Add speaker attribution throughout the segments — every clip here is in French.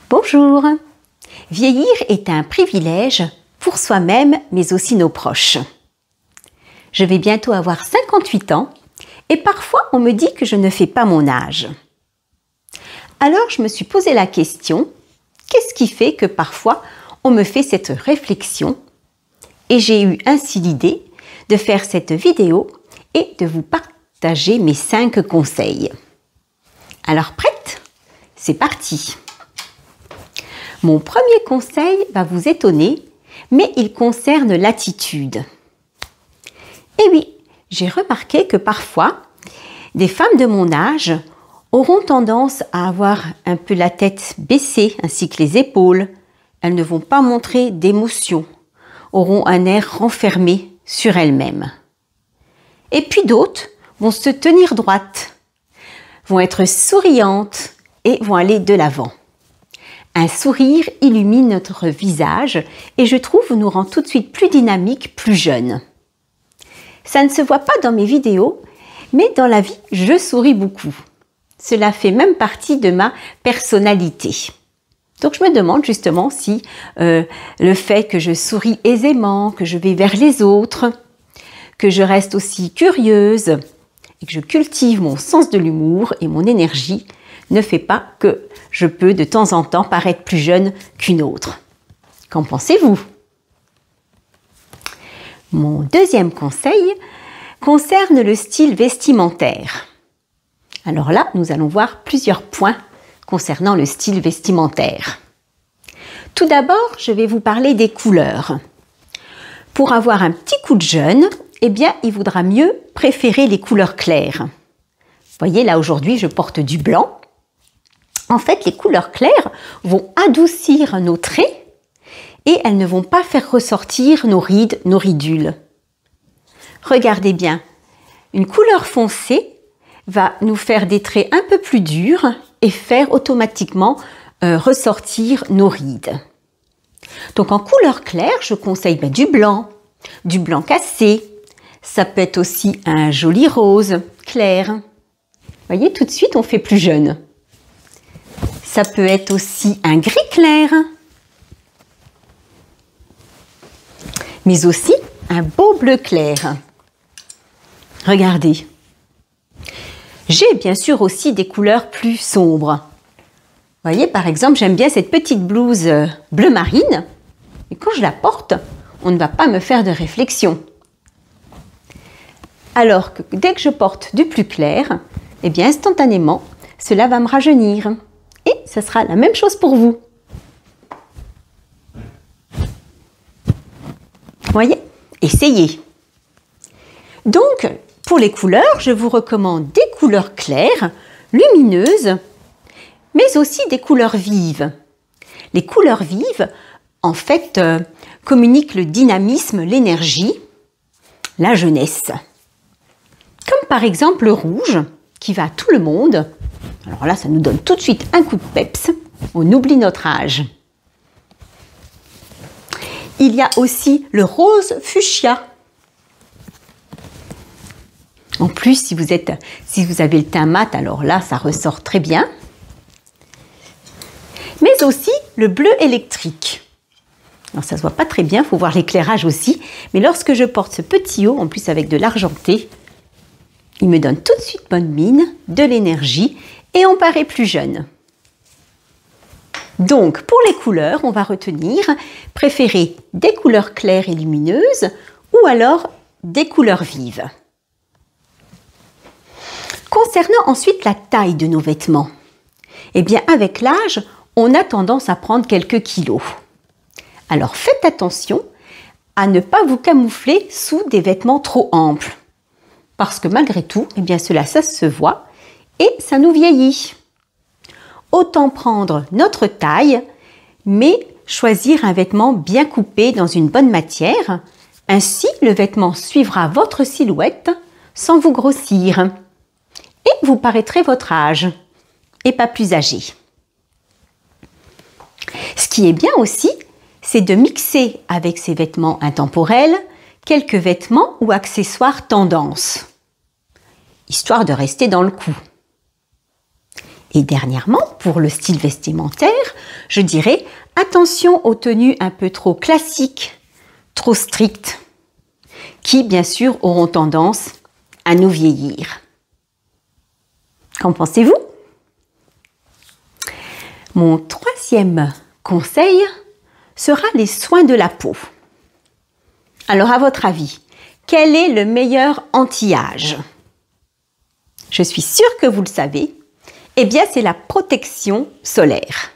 Speaker 1: Bonjour! Vieillir est un privilège pour soi-même, mais aussi nos proches. Je vais bientôt avoir 58 ans et parfois on me dit que je ne fais pas mon âge. Alors je me suis posé la question, qu'est-ce qui fait que parfois on me fait cette réflexion? Et j'ai eu ainsi l'idée de faire cette vidéo et de vous partager mes 5 conseils. Alors prête? C'est parti! Mon premier conseil va vous étonner, mais il concerne l'attitude. Et oui, j'ai remarqué que parfois, des femmes de mon âge auront tendance à avoir un peu la tête baissée ainsi que les épaules. Elles ne vont pas montrer d'émotion, auront un air renfermé sur elles-mêmes. Et puis d'autres vont se tenir droites, vont être souriantes et vont aller de l'avant. Un sourire illumine notre visage et je trouve nous rend tout de suite plus dynamique, plus jeune. Ça ne se voit pas dans mes vidéos, mais dans la vie, je souris beaucoup. Cela fait même partie de ma personnalité. Donc je me demande justement si le fait que je souris aisément, que je vais vers les autres, que je reste aussi curieuse et que je cultive mon sens de l'humour et mon énergie ne fait pas que je peux de temps en temps paraître plus jeune qu'une autre. Qu'en pensez-vous? Mon deuxième conseil concerne le style vestimentaire. Alors là, nous allons voir plusieurs points concernant le style vestimentaire. Tout d'abord, je vais vous parler des couleurs. Pour avoir un petit coup de jeune, eh bien, il vaudra mieux préférer les couleurs claires. Vous voyez, là aujourd'hui, je porte du blanc. En fait, les couleurs claires vont adoucir nos traits et elles ne vont pas faire ressortir nos rides, nos ridules. Regardez bien, une couleur foncée va nous faire des traits un peu plus durs et faire automatiquement ressortir nos rides. Donc en couleur claire, je conseille du blanc cassé. Ça peut être aussi un joli rose clair. Vous voyez, tout de suite, on fait plus jeune. Ça peut être aussi un gris clair, mais aussi un beau bleu clair. Regardez. J'ai bien sûr aussi des couleurs plus sombres. Vous voyez, par exemple, j'aime bien cette petite blouse bleu marine. Et quand je la porte, on ne va pas me faire de réflexion. Alors que dès que je porte du plus clair, eh bien instantanément, cela va me rajeunir. Et ce sera la même chose pour vous. Voyez, essayez. Donc, pour les couleurs, je vous recommande des couleurs claires, lumineuses, mais aussi des couleurs vives. Les couleurs vives, en fait, communiquent le dynamisme, l'énergie, la jeunesse. Comme par exemple le rouge, qui va à tout le monde. Alors là, ça nous donne tout de suite un coup de peps. On oublie notre âge. Il y a aussi le rose fuchsia. En plus, si vous avez le teint mat, alors là, ça ressort très bien. Mais aussi le bleu électrique. Alors ça ne se voit pas très bien, il faut voir l'éclairage aussi. Mais lorsque je porte ce petit haut, en plus avec de l'argenté, il me donne tout de suite bonne mine, de l'énergie et on paraît plus jeune. Donc, pour les couleurs, on va retenir, préférer des couleurs claires et lumineuses ou alors des couleurs vives. Concernant ensuite la taille de nos vêtements, eh bien avec l'âge, on a tendance à prendre quelques kilos. Alors faites attention à ne pas vous camoufler sous des vêtements trop amples. Parce que malgré tout, eh bien cela, ça se voit et ça nous vieillit. Autant prendre notre taille, mais choisir un vêtement bien coupé dans une bonne matière. Ainsi, le vêtement suivra votre silhouette sans vous grossir. Et vous paraîtrez votre âge et pas plus âgé. Ce qui est bien aussi, c'est de mixer avec ces vêtements intemporels quelques vêtements ou accessoires tendance, histoire de rester dans le coup. Et dernièrement, pour le style vestimentaire, je dirais attention aux tenues un peu trop classiques, trop strictes, qui bien sûr auront tendance à nous vieillir. Qu'en pensez-vous? Mon troisième conseil sera les soins de la peau. Alors à votre avis, quel est le meilleur anti-âge? Je suis sûre que vous le savez. Eh bien, c'est la protection solaire.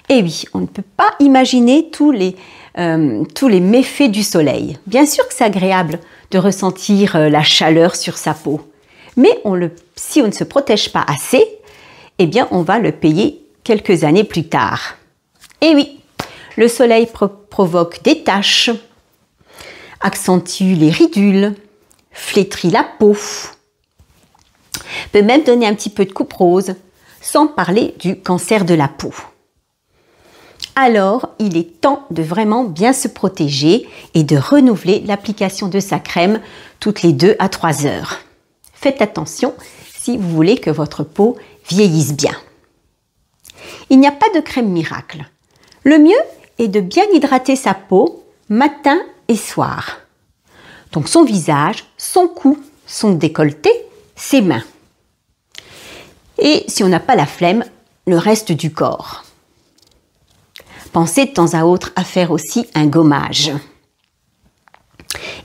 Speaker 1: Et oui, on ne peut pas imaginer tous les méfaits du soleil. Bien sûr que c'est agréable de ressentir la chaleur sur sa peau. Mais si on ne se protège pas assez, eh bien, on va le payer quelques années plus tard. Et oui, le soleil provoque des taches, accentue les ridules, flétrit la peau, peut même donner un petit peu de coupe rose, sans parler du cancer de la peau. Alors, il est temps de vraiment bien se protéger et de renouveler l'application de sa crème toutes les 2 à 3 heures. Faites attention si vous voulez que votre peau vieillisse bien. Il n'y a pas de crème miracle. Le mieux est de bien hydrater sa peau matin et soir. Donc son visage, son cou, son décolleté, ses mains. Et si on n'a pas la flemme, le reste du corps. Pensez de temps à autre à faire aussi un gommage.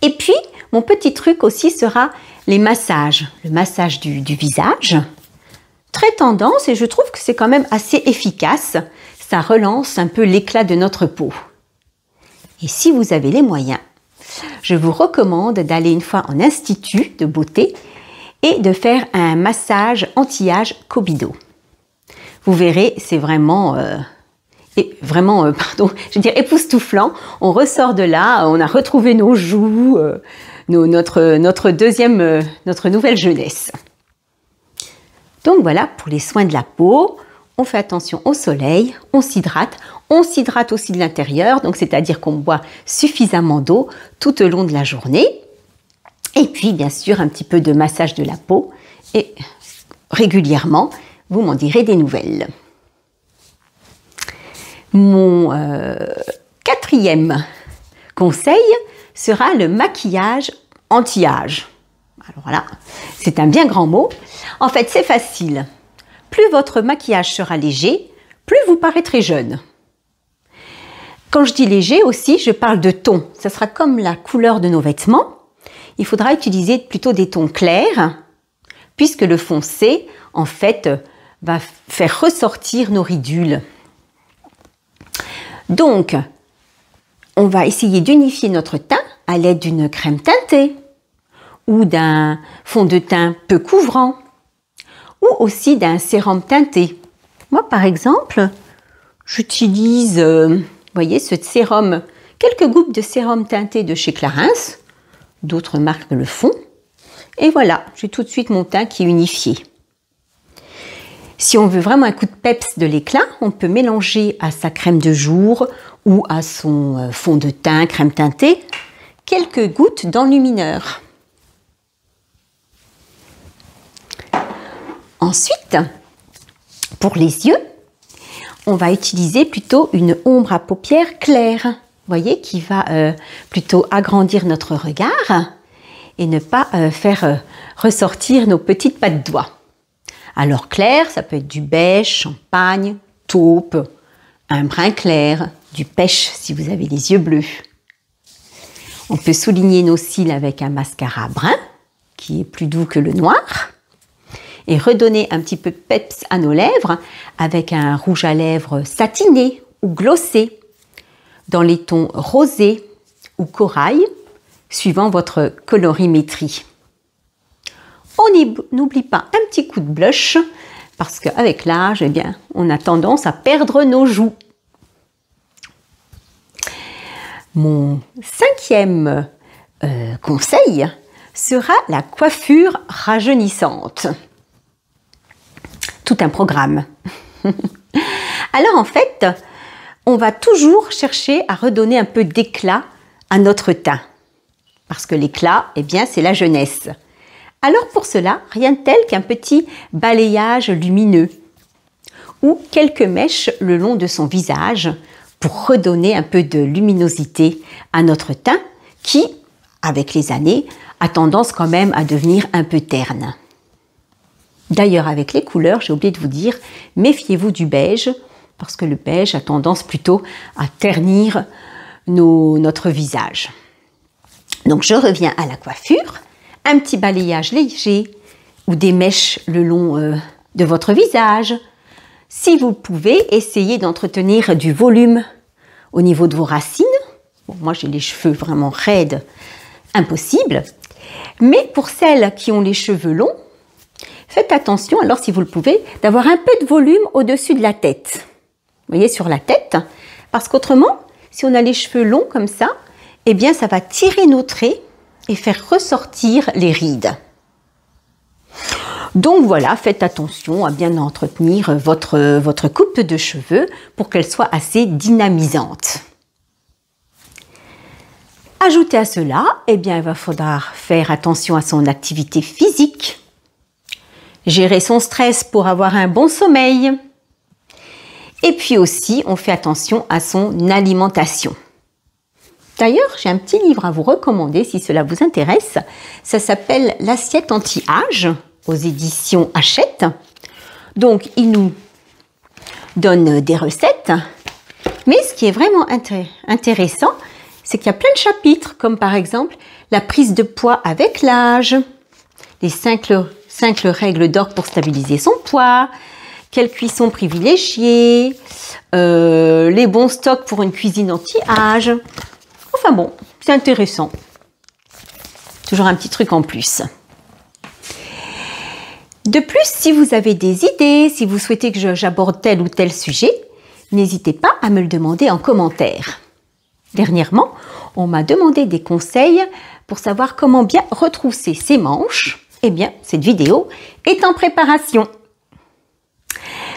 Speaker 1: Et puis, mon petit truc aussi sera les massages. Le massage du visage. Très tendance et je trouve que c'est quand même assez efficace. Ça relance un peu l'éclat de notre peau. Et si vous avez les moyens, je vous recommande d'aller une fois en institut de beauté et de faire un massage anti-âge Cobido. Vous verrez, c'est vraiment, époustouflant. On ressort de là, on a retrouvé nos joues, notre nouvelle jeunesse. Donc voilà, pour les soins de la peau, on fait attention au soleil, on s'hydrate aussi de l'intérieur, donc c'est-à-dire qu'on boit suffisamment d'eau tout au long de la journée. Et puis, bien sûr, un petit peu de massage de la peau. Et régulièrement, vous m'en direz des nouvelles. Mon quatrième conseil sera le maquillage anti-âge. Alors voilà, c'est un bien grand mot. En fait, c'est facile. Plus votre maquillage sera léger, plus vous paraîtrez jeune. Quand je dis léger aussi, je parle de ton. Ça sera comme la couleur de nos vêtements. Il faudra utiliser plutôt des tons clairs, puisque le foncé, en fait, va faire ressortir nos ridules. Donc, on va essayer d'unifier notre teint à l'aide d'une crème teintée ou d'un fond de teint peu couvrant ou aussi d'un sérum teinté. Moi, par exemple, j'utilise, voyez, ce sérum, quelques gouttes de sérum teinté de chez Clarins. D'autres marques le font. Et voilà, j'ai tout de suite mon teint qui est unifié. Si on veut vraiment un coup de peps de l'éclat, on peut mélanger à sa crème de jour ou à son fond de teint, crème teintée, quelques gouttes d'enlumineur. Ensuite, pour les yeux, on va utiliser plutôt une ombre à paupières claire. Vous voyez, qui va plutôt agrandir notre regard et ne pas faire ressortir nos petites pattes doigts. Alors clair, ça peut être du beige, champagne, taupe, un brun clair, du pêche si vous avez les yeux bleus. On peut souligner nos cils avec un mascara brun, qui est plus doux que le noir, et redonner un petit peu de peps à nos lèvres avec un rouge à lèvres satiné ou glossé, dans les tons rosé ou corail, suivant votre colorimétrie. On n'oublie pas un petit coup de blush, parce qu'avec l'âge, eh bien, on a tendance à perdre nos joues. Mon cinquième conseil sera la coiffure rajeunissante. Tout un programme. Alors en fait, on va toujours chercher à redonner un peu d'éclat à notre teint. Parce que l'éclat, eh bien, c'est la jeunesse. Alors pour cela, rien de tel qu'un petit balayage lumineux ou quelques mèches le long de son visage pour redonner un peu de luminosité à notre teint qui, avec les années, a tendance quand même à devenir un peu terne. D'ailleurs, avec les couleurs, j'ai oublié de vous dire, méfiez-vous du beige, parce que le beige a tendance plutôt à ternir notre visage. Donc, je reviens à la coiffure. Un petit balayage léger ou des mèches le long de votre visage. Si vous pouvez, essayez d'entretenir du volume au niveau de vos racines. Bon, moi, j'ai les cheveux vraiment raides, impossible. Mais pour celles qui ont les cheveux longs, faites attention, alors si vous le pouvez, d'avoir un peu de volume au-dessus de la tête. Vous voyez, sur la tête. Parce qu'autrement, si on a les cheveux longs comme ça, eh bien, ça va tirer nos traits et faire ressortir les rides. Donc voilà, faites attention à bien entretenir votre coupe de cheveux pour qu'elle soit assez dynamisante. Ajoutez à cela, eh bien, il va falloir faire attention à son activité physique, gérer son stress pour avoir un bon sommeil, et puis aussi, on fait attention à son alimentation. D'ailleurs, j'ai un petit livre à vous recommander si cela vous intéresse. Ça s'appelle L'assiette anti-âge aux éditions Hachette. Donc, il nous donne des recettes. Mais ce qui est vraiment intéressant, c'est qu'il y a plein de chapitres, comme par exemple la prise de poids avec l'âge, les 5 règles d'or pour stabiliser son poids, quelle cuisson privilégiée, les bons stocks pour une cuisine anti-âge. Enfin bon, c'est intéressant. Toujours un petit truc en plus. De plus, si vous avez des idées, si vous souhaitez que j'aborde tel ou tel sujet, n'hésitez pas à me le demander en commentaire. Dernièrement, on m'a demandé des conseils pour savoir comment bien retrousser ses manches. Eh bien, cette vidéo est en préparation.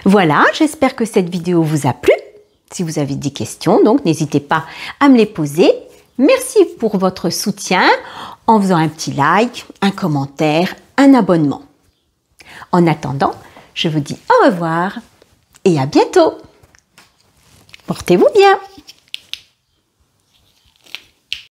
Speaker 1: Voilà, j'espère que cette vidéo vous a plu. Si vous avez des questions, donc n'hésitez pas à me les poser. Merci pour votre soutien en faisant un petit like, un commentaire, un abonnement. En attendant, je vous dis au revoir et à bientôt. Portez-vous bien.